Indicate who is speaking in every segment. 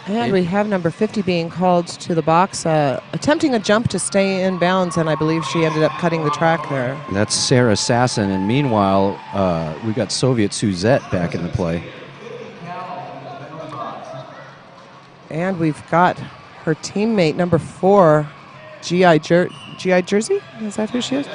Speaker 1: And we have number 50 being called to the box, attempting a jump to stay in bounds, and I believe she ended up cutting the track there.
Speaker 2: That's Sarah Sasson, and meanwhile, we got Soviet Suzette back in the play.
Speaker 1: And we've got her teammate, number 4, G.I. Jersey? Is that who she is?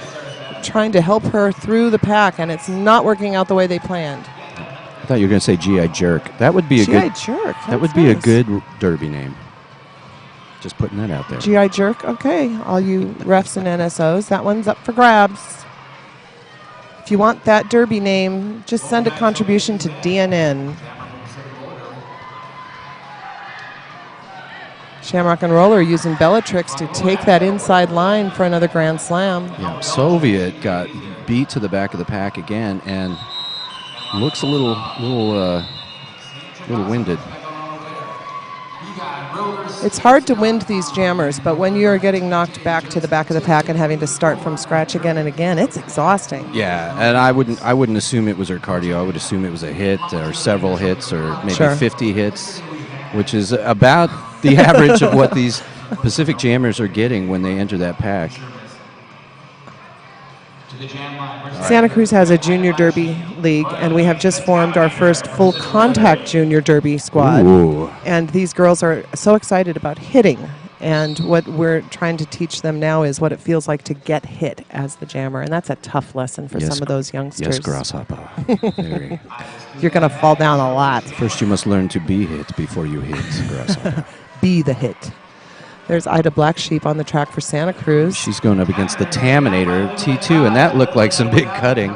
Speaker 1: Trying to help her through the pack, and it's not working out the way they planned.
Speaker 2: I thought you were going to say G.I. Jerk. That would be a
Speaker 1: G.I.
Speaker 2: good.
Speaker 1: Jerk.
Speaker 2: That would be a good derby name. Just putting that out there.
Speaker 1: G.I. Jerk. Okay, all you refs and NSOs, that one's up for grabs. If you want that derby name, just send a contribution to DNN. Shamrock and Roller using Bellatrix to take that inside line for another Grand Slam.
Speaker 2: Yeah, Soviet got beat to the back of the pack again and looks a little winded.
Speaker 1: It's hard to wind these jammers, but when you're getting knocked back to the back of the pack and having to start from scratch again and again, it's exhausting.
Speaker 2: Yeah, and I wouldn't assume it was her cardio. I would assume it was a hit or several hits or maybe 50 hits, which is about the average of what these Pacific Jammers are getting when they enter that pack.
Speaker 1: Santa Cruz has a junior derby league, and we have just formed our first full contact junior derby squad.
Speaker 2: Ooh.
Speaker 1: And these girls are so excited about hitting. And what we're trying to teach them now is what it feels like to get hit as the jammer. And that's a tough lesson for some of those youngsters.
Speaker 2: Yes, Grasshopper.
Speaker 1: You're going to fall down a lot.
Speaker 2: First, you must learn to be hit before you hit, Grasshopper.
Speaker 1: Be the hit. There's Ida Black Sheep on the track for Santa Cruz.
Speaker 2: She's going up against the Taminator, T2, and that looked like some big cutting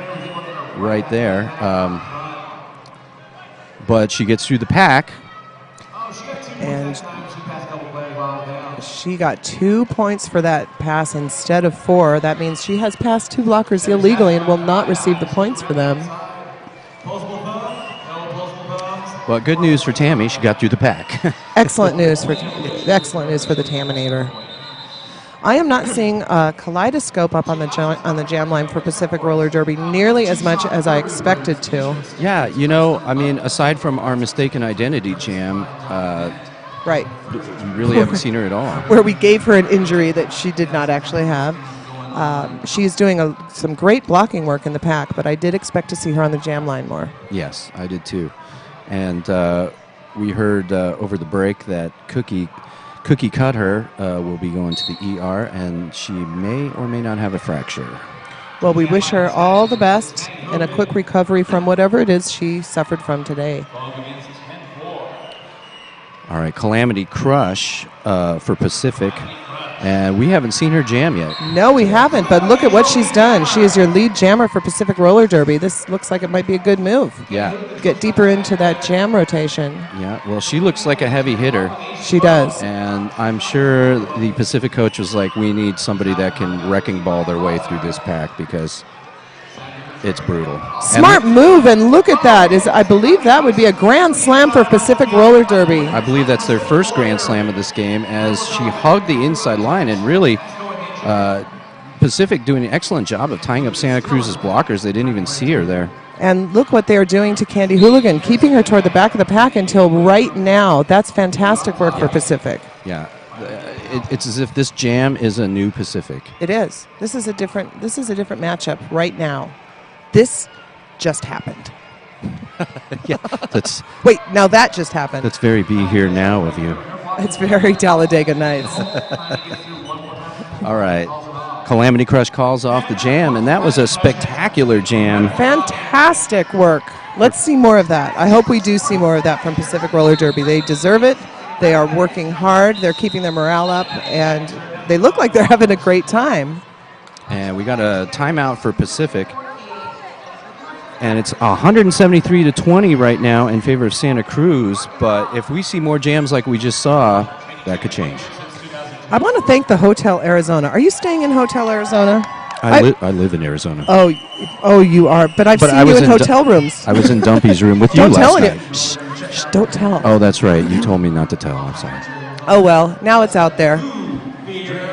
Speaker 2: right there. But she gets through the pack.
Speaker 1: And she got 2 points for that pass instead of 4. That means she has passed 2 blockers illegally and will not receive the points for them.
Speaker 2: Well, good news for Tammy. She got through the pack.
Speaker 1: Excellent news for the Taminator. I am not seeing a kaleidoscope up on the jam line for Pacific Roller Derby nearly as much as I expected to.
Speaker 2: Yeah, you know, I mean, aside from our mistaken identity jam,
Speaker 1: right,
Speaker 2: we really haven't seen her at all.
Speaker 1: Where we gave her an injury that she did not actually have. She's doing some great blocking work in the pack, but I did expect to see her on the jam line more.
Speaker 2: Yes, I did too. And we heard over the break that Cookie Cutter will be going to the ER, and she may or may not have a fracture.
Speaker 1: Well, we wish her all the best and a quick recovery from whatever it is she suffered from today.
Speaker 2: All right, Calamity Crush for Pacific. And we haven't seen her jam yet.
Speaker 1: No, we haven't, but look at what she's done. She is your lead jammer for Pacific Roller Derby. This looks like it might be a good move.
Speaker 2: Yeah.
Speaker 1: Get deeper into that jam rotation.
Speaker 2: Yeah, well, she looks like a heavy hitter.
Speaker 1: She does.
Speaker 2: And I'm sure the Pacific coach was like, we need somebody that can wrecking ball their way through this pack because it's brutal.
Speaker 1: Smart move, and look at that. I believe that would be a Grand Slam for Pacific Roller Derby.
Speaker 2: I believe that's their first Grand Slam of this game as she hugged the inside line, and really Pacific doing an excellent job of tying up Santa Cruz's blockers. They didn't even see her there.
Speaker 1: And look what they're doing to Candy Hooligan, keeping her toward the back of the pack until right now. That's fantastic work for Pacific.
Speaker 2: Yeah. It's as if this jam is a new Pacific.
Speaker 1: It is. This is a different matchup right now. This just happened.
Speaker 2: Yeah,
Speaker 1: wait, now that just happened.
Speaker 2: That's very be here now of you.
Speaker 1: It's very Talladega Nights.
Speaker 2: All right. Calamity Crush calls off the jam, and that was a spectacular jam.
Speaker 1: Fantastic work. Let's see more of that. I hope we do see more of that from Pacific Roller Derby. They deserve it. They are working hard. They're keeping their morale up, and they look like they're having a great time.
Speaker 2: And we got a timeout for Pacific. And it's 173-20 right now in favor of Santa Cruz. But if we see more jams like we just saw, that could change.
Speaker 1: I want to thank the Hotel Arizona. Are you staying in Hotel Arizona?
Speaker 2: I live in Arizona.
Speaker 1: Oh, you are. But I've seen you in hotel rooms.
Speaker 2: I was in Dumpy's room with you last night.
Speaker 1: Shh, don't tell.
Speaker 2: Oh, that's right. You told me not to tell. I'm sorry.
Speaker 1: Oh, well, now it's out there.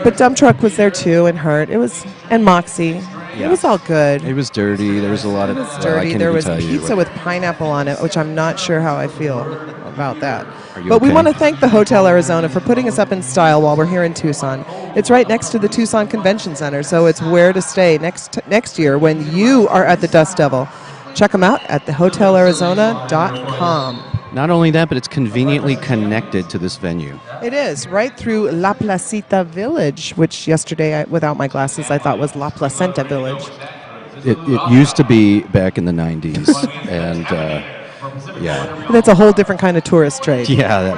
Speaker 1: But Dump Truck was there too and Hurt. And Moxie. Yeah. It was all good.
Speaker 2: It was dirty. There was a lot of...
Speaker 1: It was dirty. There was pizza with pineapple on it, which I'm not sure how I feel. about that.
Speaker 2: Are you
Speaker 1: But we
Speaker 2: okay?
Speaker 1: want to thank the Hotel Arizona for putting us up in style while we're here in Tucson. It's right next to the Tucson Convention Center, so it's where to stay next year when you are at the Dust Devil. Check them out at thehotelarizona.com.
Speaker 2: Not only that, but it's conveniently connected to this venue.
Speaker 1: It is, right through La Placita Village, which yesterday, without my glasses, I thought was La Placenta Village.
Speaker 2: It used to be back in the 90s, and yeah.
Speaker 1: That's a whole different kind of tourist trade.
Speaker 2: Yeah,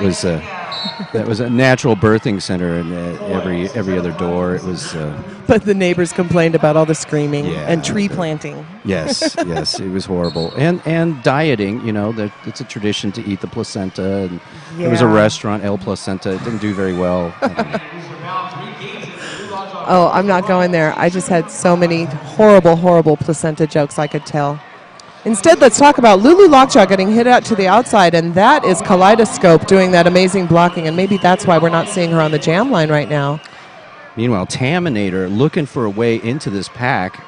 Speaker 2: that was a natural birthing center, and every other door it was.
Speaker 1: But the neighbors complained about all the screaming
Speaker 2: Yeah.
Speaker 1: and tree planting.
Speaker 2: Yes, yes, it was horrible. And dieting, it's a tradition to eat the placenta. And There was a
Speaker 1: Yeah.
Speaker 2: restaurant, El Placenta. It didn't do very well.
Speaker 1: Oh, I'm not going there. I just had so many horrible, horrible placenta jokes I could tell. Instead, let's talk about Lulu Lockjaw getting hit out to the outside, and that is Kaleidoscope doing that amazing blocking, and maybe that's why we're not seeing her on the jam line right now.
Speaker 2: Meanwhile, Taminator looking for a way into this pack.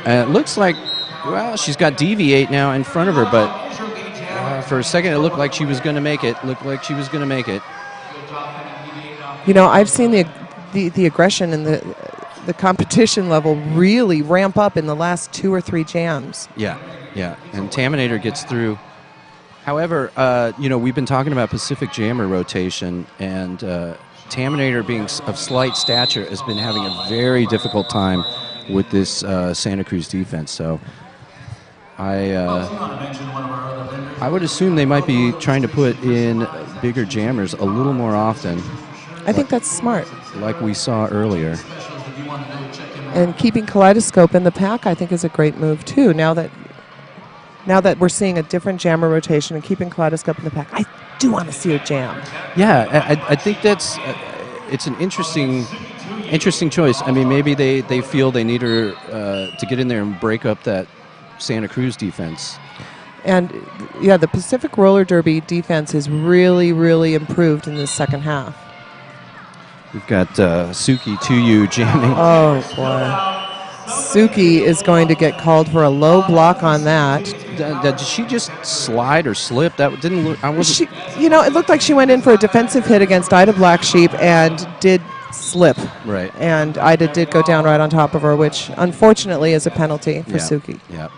Speaker 2: It looks like, well, she's got Deviate now in front of her, but for a second it looked like she was going to make it.
Speaker 1: I've seen the aggression and the competition level really ramp up in the last 2 or 3 jams.
Speaker 2: Yeah, and Taminator gets through. However, we've been talking about Pacific Jammer rotation, and Taminator, being of slight stature, has been having a very difficult time with this Santa Cruz defense. So I would assume they might be trying to put in bigger jammers a little more often.
Speaker 1: I think that's smart.
Speaker 2: Like we saw earlier.
Speaker 1: And keeping Kaleidoscope in the pack, I think, is a great move too. Now that we're seeing a different jammer rotation and keeping Kaleidoscope in the pack, I do want to see her jam.
Speaker 2: Yeah, I think that's it's an interesting choice. I mean, maybe they feel they need her to get in there and break up that Santa Cruz defense.
Speaker 1: And yeah, the Pacific Roller Derby defense is really, really improved in the second half.
Speaker 2: We've got Suki Tuyu jamming.
Speaker 1: Oh boy, Suki is going to get called for a low block on that.
Speaker 2: Did she just slide or slip? That didn't look. I wasn't.
Speaker 1: It looked like she went in for a defensive hit against Ida Black Sheep and did slip.
Speaker 2: Right.
Speaker 1: And Ida did go down right on top of her, which unfortunately is a penalty for Suki.
Speaker 2: Yeah.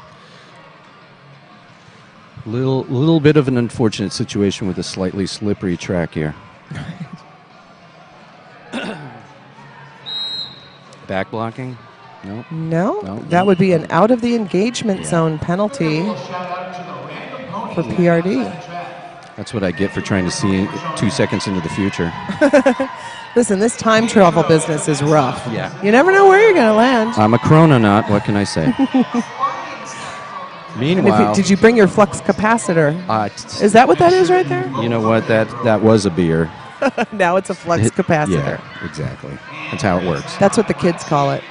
Speaker 2: Little bit of an unfortunate situation with a slightly slippery track here. Back blocking?
Speaker 1: No,
Speaker 2: No.
Speaker 1: that would be an out of the engagement zone penalty for PRD.
Speaker 2: That's what I get for trying to see 2 seconds into the future.
Speaker 1: Listen, this time travel business is rough.
Speaker 2: Yeah.
Speaker 1: You never know where you're going to land.
Speaker 2: I'm a chrononaut. What can I say? Meanwhile,
Speaker 1: Did you bring your flux capacitor? Is that what that is right there?
Speaker 2: You know what? That was a beer.
Speaker 1: Now it's a flux capacitor.
Speaker 2: Yeah, exactly. That's how it works.
Speaker 1: That's what the kids call it.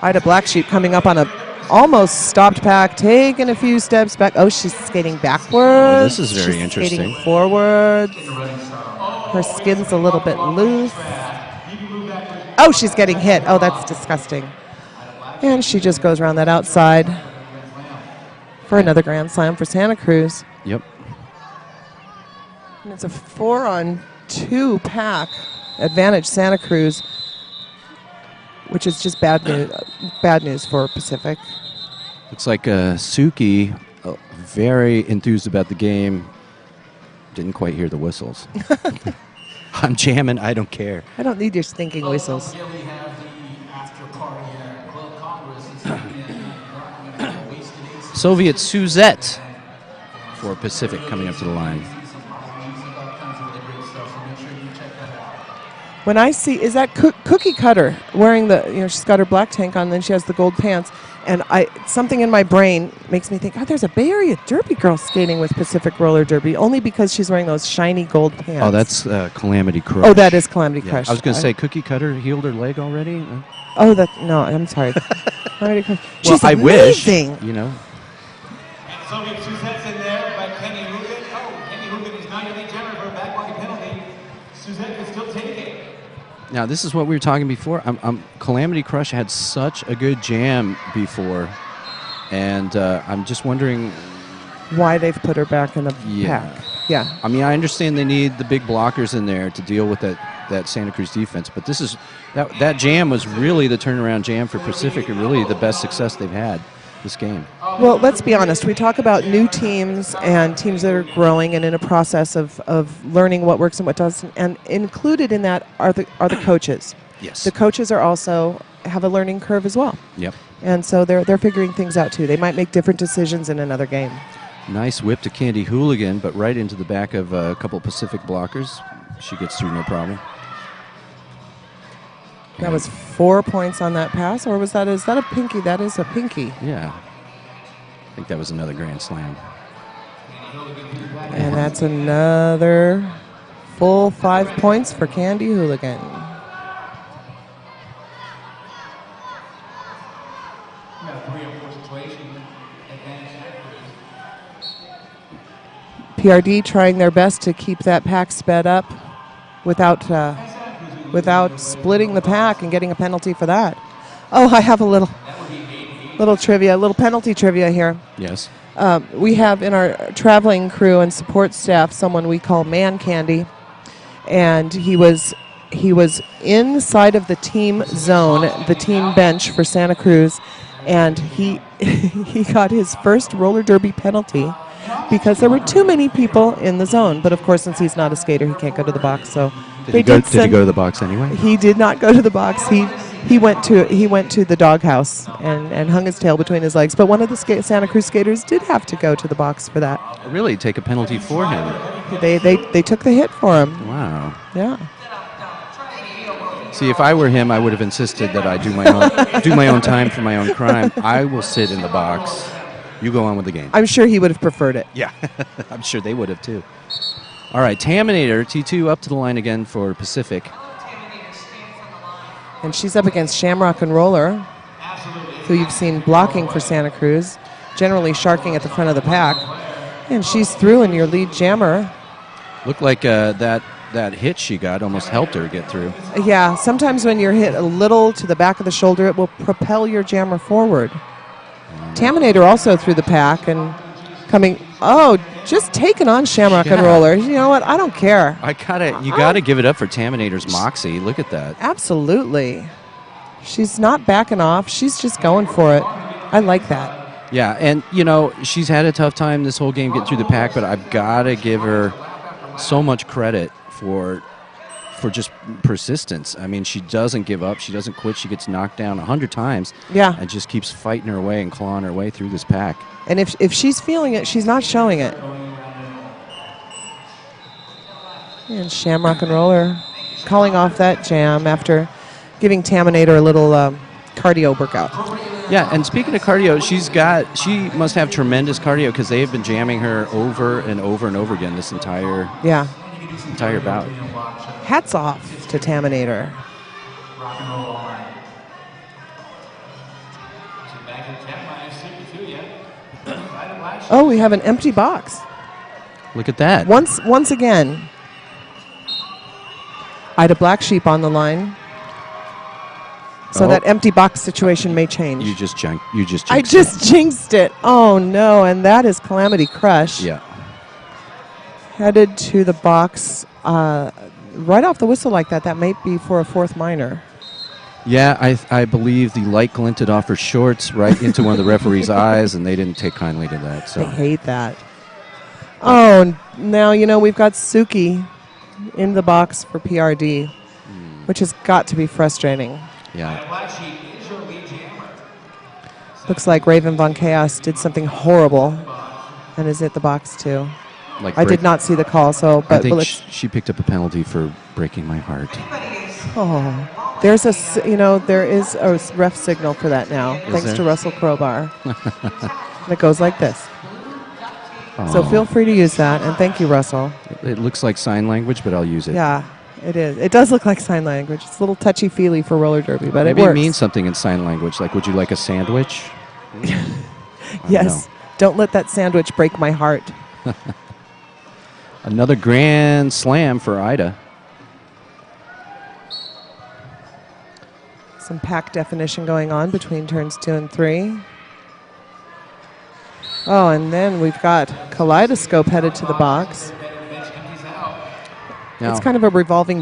Speaker 1: Ida Black Sheep coming up on a almost stopped pack, taking a few steps back. Oh, she's skating backwards.
Speaker 2: Oh, this is very
Speaker 1: she's
Speaker 2: interesting.
Speaker 1: Skating forwards. Her skin's a little bit loose. Oh, she's getting hit. Oh, that's disgusting. And she just goes around that outside for another Grand Slam for Santa Cruz.
Speaker 2: Yep.
Speaker 1: And it's a 4-on-2 pack advantage Santa Cruz, which is just bad news for Pacific.
Speaker 2: Looks like Suki, very enthused about the game, didn't quite hear the whistles. I'm jamming, I don't care.
Speaker 1: I don't need your stinking whistles.
Speaker 2: Soviet Suzette for Pacific coming up to the line.
Speaker 1: When I see, is that Cookie Cutter wearing she's got her black tank on, and then she has the gold pants, and something in my brain makes me think, there's a Bay Area Derby girl skating with Pacific Roller Derby, only because she's wearing those shiny gold pants.
Speaker 2: Oh, that's Calamity Crush.
Speaker 1: Oh, that is Calamity Crush.
Speaker 2: I was going to say, Cookie Cutter healed her leg already?
Speaker 1: Oh, no, I'm sorry. Calamity Crush. She's
Speaker 2: I wish,
Speaker 1: amazing.
Speaker 3: Soviet Suzette's in there by Kenny Hugan. Kenny Hugan is not going to jammer for a backline penalty. Suzette can still take it.
Speaker 2: Now, this is what we were talking before. Calamity Crush had such a good jam before, and I'm just wondering
Speaker 1: why they've put her back in the pack. Yeah.
Speaker 2: I mean, I understand they need the big blockers in there to deal with that Santa Cruz defense, but this is that jam was really the turnaround jam for Pacific and really the best success they've had this game.
Speaker 1: Well, let's be honest. We talk about new teams and teams that are growing and in a process of learning what works and what doesn't, and included in that are the coaches.
Speaker 2: Yes.
Speaker 1: The coaches are also have a learning curve as well.
Speaker 2: Yep.
Speaker 1: And so they're figuring things out too. They might make different decisions in another game.
Speaker 2: Nice whip to Candy Hooligan, but right into the back of a couple Pacific blockers. She gets through no problem.
Speaker 1: That was 4 points on that pass, or is that a pinky? That is a pinky.
Speaker 2: Yeah. I think that was another grand slam.
Speaker 1: And that's another full 5 points for Candy Hooligan. PRD trying their best to keep that pack sped up without splitting the pack and getting a penalty for that. Oh, I have a little trivia, a little penalty trivia here.
Speaker 2: Yes.
Speaker 1: We have in our traveling crew and support staff someone we call Man Candy, and he was inside of the team zone, the team bench for Santa Cruz, and he he got his first roller derby penalty because there were too many people in the zone. But of course, since he's not a skater, he can't go to the box. So
Speaker 2: did he go to the box anyway?
Speaker 1: He did not go to the box. He went to the doghouse and hung his tail between his legs. But one of the Santa Cruz skaters did have to go to the box for that.
Speaker 2: Really, take a penalty for him.
Speaker 1: They took the hit for him.
Speaker 2: Wow.
Speaker 1: Yeah.
Speaker 2: See, if I were him, I would have insisted that I do my own time for my own crime. I will sit in the box. You go on with the game.
Speaker 1: I'm sure he would have preferred it.
Speaker 2: Yeah, I'm sure they would have too. All right, Taminator, T2 up to the line again for Pacific.
Speaker 1: And she's up against Shamrock and Roller, who you've seen blocking for Santa Cruz, generally sharking at the front of the pack. And she's through in your lead jammer.
Speaker 2: Looked like that hit she got almost helped her get through.
Speaker 1: Yeah, sometimes when you're hit a little to the back of the shoulder, it will propel your jammer forward. Taminator also through the pack and coming, just taking on Shamrock and Roller. You know what? I don't care.
Speaker 2: You gotta give it up for Taminator's moxie. Look at that.
Speaker 1: Absolutely. She's not backing off. She's just going for it. I like that.
Speaker 2: Yeah, and she's had a tough time this whole game getting through the pack, but I've gotta give her so much credit for just persistence. I mean, she doesn't give up. She doesn't quit. She gets knocked down 100 times.
Speaker 1: Yeah.
Speaker 2: And just keeps fighting her way and clawing her way through this pack.
Speaker 1: And if she's feeling it, she's not showing it. And Shamrock and Roller calling off that jam after giving Taminator a little cardio workout.
Speaker 2: Yeah, and speaking of cardio, she must have tremendous cardio because they have been jamming her over and over and over again this entire bout.
Speaker 1: Hats off to Taminator. Oh, we have an empty box.
Speaker 2: Look at that.
Speaker 1: Once again. Ida Black Sheep on the line. So that empty box situation may change.
Speaker 2: You just jinxed
Speaker 1: I just jinxed it. Oh, no. And that is Calamity Crush.
Speaker 2: Yeah.
Speaker 1: Headed to the box right off the whistle like that. That may be for a fourth minor.
Speaker 2: Yeah, I believe the light glinted off her shorts right into one of the referee's eyes, and they didn't take kindly to that. So
Speaker 1: I hate that. Oh, now, we've got Suki in the box for PRD, which has got to be frustrating.
Speaker 2: Yeah.
Speaker 1: Looks like Raven Von Chaos did something horrible and is at the box, too. I did not see the call, but
Speaker 2: I think she picked up a penalty for breaking my heart.
Speaker 1: Oh. There is a ref signal for that now, thanks to Russell Crowbar. It goes like this. Oh. So feel free to use that, and thank you, Russell.
Speaker 2: It looks like sign language, but I'll use it.
Speaker 1: Yeah, it is. It does look like sign language. It's a little touchy-feely for roller derby, but
Speaker 2: maybe
Speaker 1: it works.
Speaker 2: Maybe it means something in sign language, like, would you like a sandwich?
Speaker 1: Yes. Don't let that sandwich break my heart.
Speaker 2: Another grand slam for Ida. Some
Speaker 1: pack definition going on between turns 2 and 3. Oh, and then we've got Kaleidoscope headed to the box.
Speaker 2: Now,
Speaker 1: It's kind of a revolving